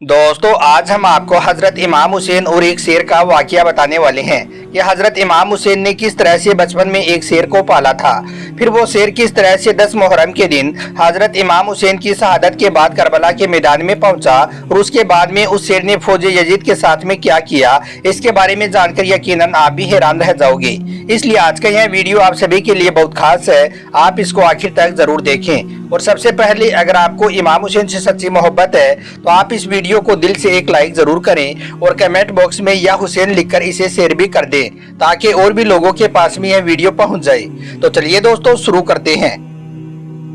दोस्तों आज हम आपको हजरत इमाम हुसैन और एक शेर का वाकया बताने वाले हैं कि हजरत इमाम हुसैन ने किस तरह से बचपन में एक शेर को पाला था। फिर वो शेर किस तरह से 10 मुहर्रम के दिन हजरत इमाम हुसैन की शहादत के बाद करबला के मैदान में पहुंचा और उसके बाद में उस शेर ने फौज यजीद के साथ में क्या किया, इसके बारे में जानकर यकीनन आप भी हैरान रह जाओगे। इसलिए आज का यह वीडियो आप सभी के लिए बहुत खास है, आप इसको आखिर तक जरूर देखें। और सबसे पहले अगर आपको इमाम हुसैन से सच्ची मोहब्बत है तो आप इस वीडियो को दिल से एक लाइक जरूर करें और कमेंट बॉक्स में या हुसैन लिखकर इसे शेयर भी कर दें ताकि और भी लोगों के पास में यह वीडियो पहुंच जाए। तो चलिए दोस्तों शुरू करते हैं।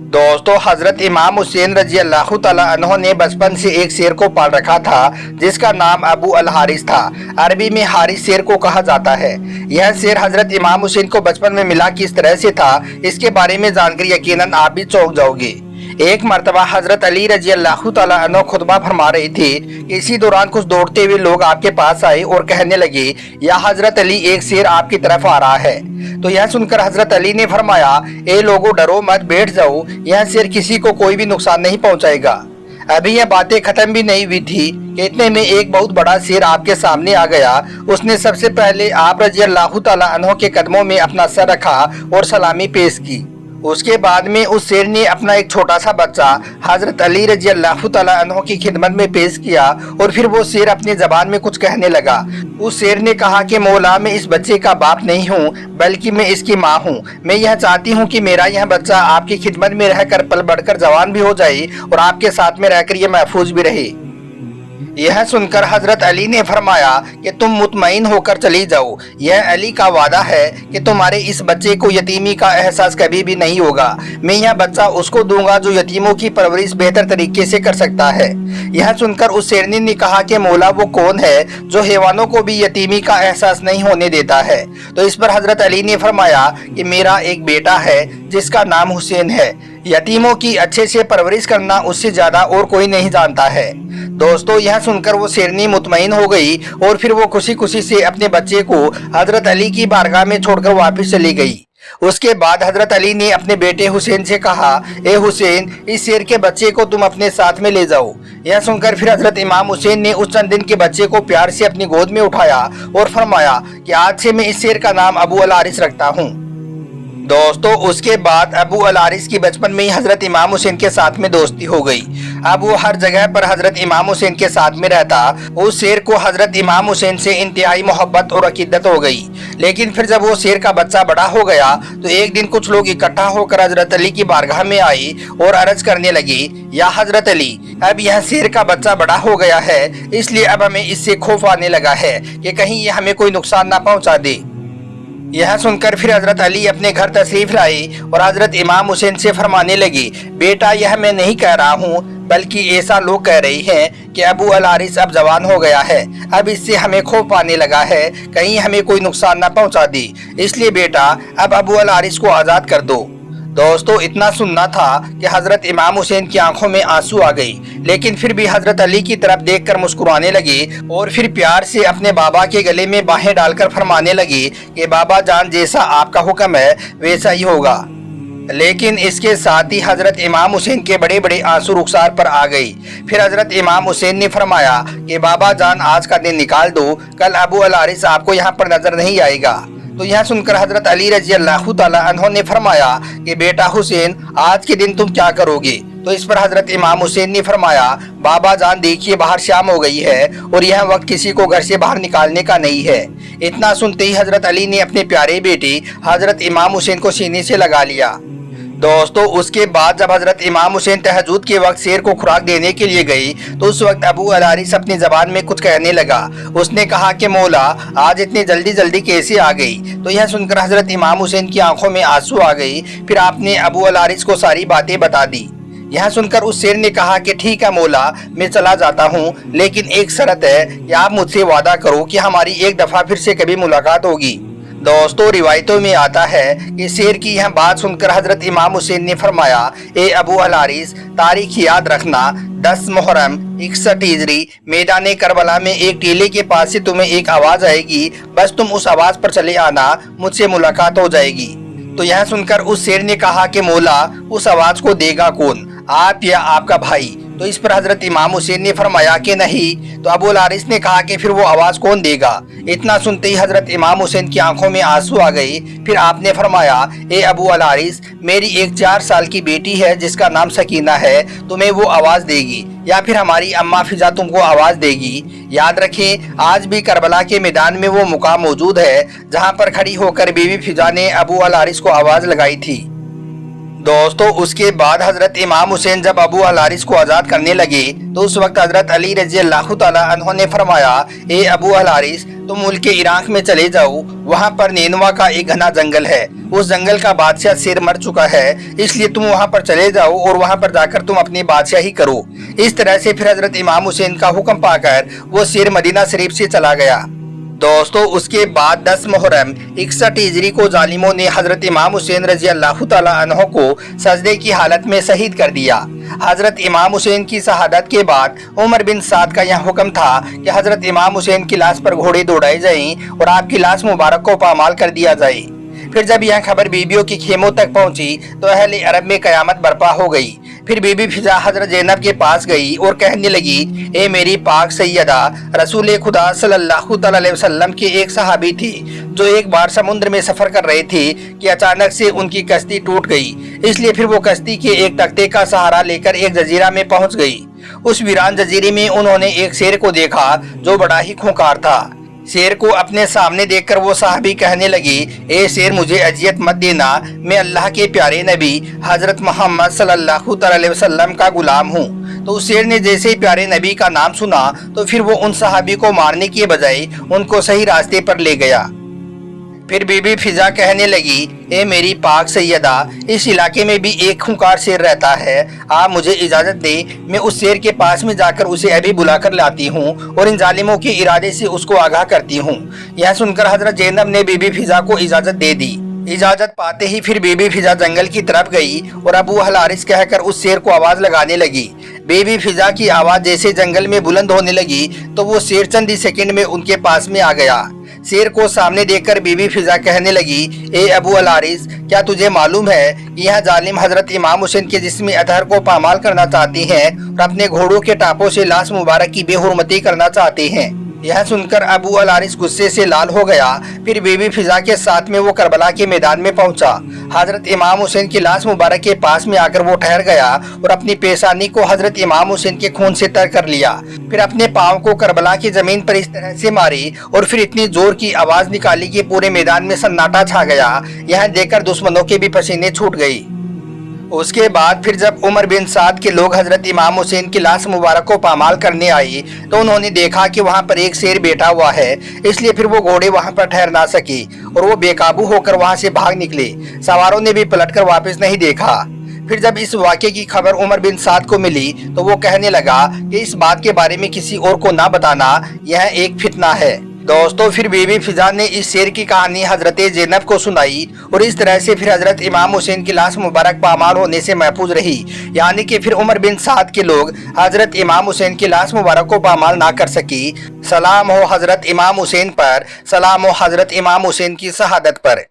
दोस्तों हजरत इमाम हुसैन रजी अल्लाह तआला अन्हु ने बचपन से एक शेर को पाल रखा था जिसका नाम अबू अल हारिस था। अरबी में हारिस शेर को कहा जाता है। यह शेर हजरत इमाम हुसैन को बचपन में मिला किस तरह से था, इसके बारे में जानकर यकीनन आप भी चौंक जाओगे। एक मर्तबा हजरत अली रजी अल्लाह तआला अन्हु खुतबा फरमा रहे थे। इसी दौरान कुछ दौड़ते हुए लोग आपके पास आए और कहने लगे, या हजरत अली एक शेर आपकी तरफ आ रहा है। तो यह सुनकर हजरत अली ने फरमाया, ए लोगों डरो मत, बैठ जाओ, यह शेर किसी को कोई भी नुकसान नहीं पहुंचाएगा। अभी यह बातें खत्म भी नहीं हुई थी कि इतने में एक बहुत बड़ा शेर आपके सामने आ गया। उसने सबसे पहले आप रजी अल्लाह तआला अन्हु के कदमों में अपना सर रखा और सलामी पेश की। उसके बाद में उस शेर ने अपना एक छोटा सा बच्चा हजरत अली रजी अल्लाह तआला अन्हु की खिदमत में पेश किया और फिर वो शेर अपनी जबान में कुछ कहने लगा। उस शेर ने कहा कि मौला, मैं इस बच्चे का बाप नहीं हूँ बल्कि मैं इसकी माँ हूँ। मैं यह चाहती हूँ कि मेरा यह बच्चा आपकी खिदमत में रहकर पल बढ़कर जवान भी हो जाए और आपके साथ में रहकर यह महफूज भी रहे। यह सुनकर हजरत अली ने फरमाया कि तुम मुतमईन होकर चली जाओ, यह अली का वादा है कि तुम्हारे इस बच्चे को यतीमी का एहसास कभी भी नहीं होगा। मैं यह बच्चा उसको दूंगा जो यतीमों की परवरिश बेहतर तरीके से कर सकता है। यह सुनकर उस शेरनी ने कहा कि मौला, वो कौन है जो हैवानों को भी यतीमी का एहसास नहीं होने देता है। तो इस पर हजरत अली ने फरमाया कि मेरा एक बेटा है जिसका नाम हुसैन है। यतीमों की अच्छे से परवरिश करना उससे ज्यादा और कोई नहीं जानता है। दोस्तों यह सुनकर वो शेरनी मुतमईन हो गई और फिर वो खुशी खुशी से अपने बच्चे को हजरत अली की बारगाह में छोड़कर वापस चली गई। उसके बाद हजरत अली ने अपने बेटे हुसैन से कहा, ए हुसैन, इस शेर के बच्चे को तुम अपने साथ में ले जाओ। यह सुनकर फिर हजरत इमाम हुसैन ने उस चंद दिन के बच्चे को प्यार से अपनी गोद में उठाया और फरमाया कि आज से मैं इस शेर का नाम अबू अल हारिस रखता हूँ। दोस्तों उसके बाद अबू अल हारिस की बचपन में ही हजरत इमाम हुसैन के साथ में दोस्ती हो गई। अब वो हर जगह पर हजरत इमाम हुसैन के साथ में रहता। उस शेर को हजरत इमाम हुसैन से इंतहाई मोहब्बत और अकीदत हो गई। लेकिन फिर जब वो शेर का बच्चा बड़ा हो गया तो एक दिन कुछ लोग इकट्ठा होकर हजरत अली की बारगाह में आए और अर्ज करने लगे, या हजरत अली, अब यह शेर का बच्चा बड़ा हो गया है, इसलिए अब हमें इससे खौफ आने लगा है कि कहीं ये हमें कोई नुकसान ना पहुँचा दे। यह सुनकर फिर हजरत अली अपने घर तशरीफ लाए और हजरत इमाम हुसैन से फरमाने लगे, बेटा, यह मैं नहीं कह रहा हूँ बल्कि ऐसा लोग कह रहे हैं कि अबू अल हारिस अब जवान हो गया है, अब इससे हमें खौफ आने लगा है कहीं हमें कोई नुकसान ना पहुँचा दे, इसलिए बेटा अब अबू अल हारिस को आज़ाद कर दो। दोस्तों इतना सुनना था कि हजरत इमाम हुसैन की आंखों में आंसू आ गई, लेकिन फिर भी हजरत अली की तरफ देखकर मुस्कुराने लगे और फिर प्यार से अपने बाबा के गले में बाहें डालकर फरमाने लगे कि बाबा जान, जैसा आपका हुक्म है वैसा ही होगा। लेकिन इसके साथ ही हजरत इमाम हुसैन के बड़े बड़े आंसू रुखसार पर आ गई। फिर हजरत इमाम हुसैन ने फरमाया कि बाबा जान, आज का दिन निकाल दो, कल अबू अल हारिस आपको यहाँ पर नजर नहीं आएगा। तो यह सुनकर हजरत अली रजी अल्लाह तआला अन्हु ने फरमाया कि बेटा हुसैन, आज के दिन तुम क्या करोगे। तो इस पर हजरत इमाम हुसैन ने फरमाया, बाबा जान देखिए बाहर शाम हो गई है और यह वक्त किसी को घर से बाहर निकालने का नहीं है। इतना सुनते ही हजरत अली ने अपने प्यारे बेटे हजरत इमाम हुसैन को सीने से लगा लिया। दोस्तों उसके बाद जब हजरत इमाम हुसैन तहज्जुद के वक्त शेर को खुराक देने के लिए गई तो उस वक्त अबू अल हारिस अपनी जबान में कुछ कहने लगा। उसने कहा कि मौला, आज इतनी जल्दी जल्दी कैसे आ गई। तो यह सुनकर हजरत इमाम हुसैन की आंखों में आंसू आ गई। फिर आपने अबू अल हारिस को सारी बातें बता दी। यह सुनकर उस शेर ने कहा कि ठीक है मौला, मैं चला जाता हूँ, लेकिन एक शर्त है कि आप मुझसे वादा करो कि हमारी एक दफा फिर से कभी मुलाकात होगी। दोस्तों रिवायतों में आता है कि शेर की यह बात सुनकर हजरत इमाम हुसैन ने फरमाया, ए अबू अल हारिस, तारीख याद रखना, 10 मुहर्रम 61 हिजरी मैदान करबला में एक टीले के पास से तुम्हें एक आवाज आएगी, बस तुम उस आवाज पर चले आना, मुझसे मुलाकात हो जाएगी। तो यह सुनकर उस शेर ने कहा कि मौला, उस आवाज को देगा कौन, आप या आपका भाई? तो इस पर हजरत इमाम हुसैन ने फरमाया कि नहीं। तो अबू अल हारिस ने कहा कि फिर वो आवाज कौन देगा? इतना सुनते ही हजरत इमाम हुसैन की आंखों में आंसू आ गए। फिर आपने फरमाया, ए अबू अल हारिस, मेरी एक 4 साल की बेटी है जिसका नाम सकीना है, तुम्हें वो आवाज देगी, या फिर हमारी अम्मा फिजा तुमको आवाज देगी। याद रखें, आज भी करबला के मैदान में वो मुकाम मौजूद है जहाँ पर खड़ी होकर बीबी फिजा ने अबू अल हारिस को आवाज लगाई थी। दोस्तों उसके बाद हजरत इमाम हुसैन जब अबू अल हारिस को आज़ाद करने लगे तो उस वक्त हजरत अली रज़ी अल्लाह तआला अन्हु ने फरमाया, ए अबू अल हारिस, तुम मुल्क इराक में चले जाओ, वहाँ पर नेनुआ का एक घना जंगल है, उस जंगल का बादशाह शेर मर चुका है, इसलिए तुम वहाँ पर चले जाओ और वहाँ पर जाकर तुम अपनी बादशाही करो। इस तरह से फिर हजरत इमाम हुसैन का हुक्म पाकर वो शेर मदीना शरीफ से चला गया। दोस्तों उसके बाद 10 मुहर्रम 61 हिजरी को जालिमों ने हजरत इमाम हुसैन रजी अल्लाह तआला अन्हु को सजदे की हालत में शहीद कर दिया। हजरत इमाम हुसैन की शहादत के बाद उमर बिन साद का यह हुक्म था कि हजरत इमाम हुसैन की लाश पर घोड़े दौड़ाए जाएं और आपकी लाश मुबारक को पामाल कर दिया जाए। फिर जब यह खबर बीबियों के खेमों तक पहुंची तो अहले अरब में कयामत बर्पा हो गई। फिर बीबी फिजा हजरत ज़ैनब के पास गई और कहने लगी, ए मेरी पाक सैयदा, रसूल खुदा सल्लल्लाहु अलैहि वसल्लम की एक सहाबी थी जो एक बार समुद्र में सफर कर रहे थे कि अचानक से उनकी कश्ती टूट गई, इसलिए फिर वो कश्ती के एक तख्ते का सहारा लेकर एक जजीरा में पहुंच गई। उस वीरान जजीरे में उन्होंने एक शेर को देखा जो बड़ा ही खूंखार था। शेर को अपने सामने देखकर वो साहबी कहने लगी, ए शेर, मुझे अजियत मत देना, मैं अल्लाह के प्यारे नबी हजरत मोहम्मद सल्लल्लाहु अलैहि वसल्लम का गुलाम हूँ। तो उस शेर ने जैसे ही प्यारे नबी का नाम सुना तो फिर वो उन साहबी को मारने के बजाय उनको सही रास्ते पर ले गया। फिर बीबी फिजा कहने लगी, ए मेरी पाक सैयदा, इस इलाके में भी एक खूंखार शेर रहता है, आप मुझे इजाज़त दे, मैं उस शेर के पास में जाकर उसे अभी बुलाकर लाती हूँ और इन जालिमों के इरादे से उसको आगाह करती हूँ। यह सुनकर हजरत ज़ैनब ने बीबी फिजा को इजाज़त दे दी। इजाज़त पाते ही फिर बीबी फिजा जंगल की तरफ गई और अबू अल हारिस कहकर उस शेर को आवाज़ लगाने लगी। बीबी फिजा की आवाज़ जैसे जंगल में बुलंद होने लगी तो वो शेर चंद ही सेकंड में उनके पास में आ गया। शेर को सामने देखकर बीबी फिजा कहने लगी, ए अबू अल हारिस, क्या तुझे मालूम है कि यह जालिम हजरत इमाम हुसैन के जिस्म अतहर को पामाल करना चाहते हैं और अपने घोड़ों के टापों से लाश मुबारक की बेहुरमती करना चाहते हैं? यह सुनकर अबू अल हारिस गुस्से से लाल हो गया। फिर बीबी फिजा के साथ में वो करबला के मैदान में पहुंचा। हजरत इमाम हुसैन की लाश मुबारक के पास में आकर वो ठहर गया और अपनी पेशानी को हजरत इमाम हुसैन के खून से तर कर लिया। फिर अपने पाँव को करबला की जमीन पर इस तरह से मारी और फिर इतनी जोर की आवाज निकाली कि पूरे मैदान में सन्नाटा छा गया। यह देखकर दुश्मनों के भी पसीने छूट गई। उसके बाद फिर जब उमर बिन साद के लोग हजरत इमाम हुसैन की लाश मुबारक को पामाल करने आई तो उन्होंने देखा कि वहां पर एक शेर बैठा हुआ है, इसलिए फिर वो घोड़े वहां पर ठहर ना सके और वो बेकाबू होकर वहां से भाग निकले। सवारों ने भी पलटकर वापस नहीं देखा। फिर जब इस वाक़े की खबर उमर बिन साद को मिली तो वो कहने लगा कि इस बात के बारे में किसी और को ना बताना, यह एक फितना है। दोस्तों फिर बीबी फिजा ने इस शेर की कहानी हजरत ज़ैनब को सुनाई और इस तरह से फिर हजरत इमाम हुसैन की लाश मुबारक पामाल होने से महफूज रही। यानी कि फिर उमर बिन साद के लोग हजरत इमाम हुसैन की लाश मुबारक को पामाल ना कर सकी। सलाम हो हजरत इमाम हुसैन पर, सलाम हो हजरत इमाम हुसैन की शहादत पर।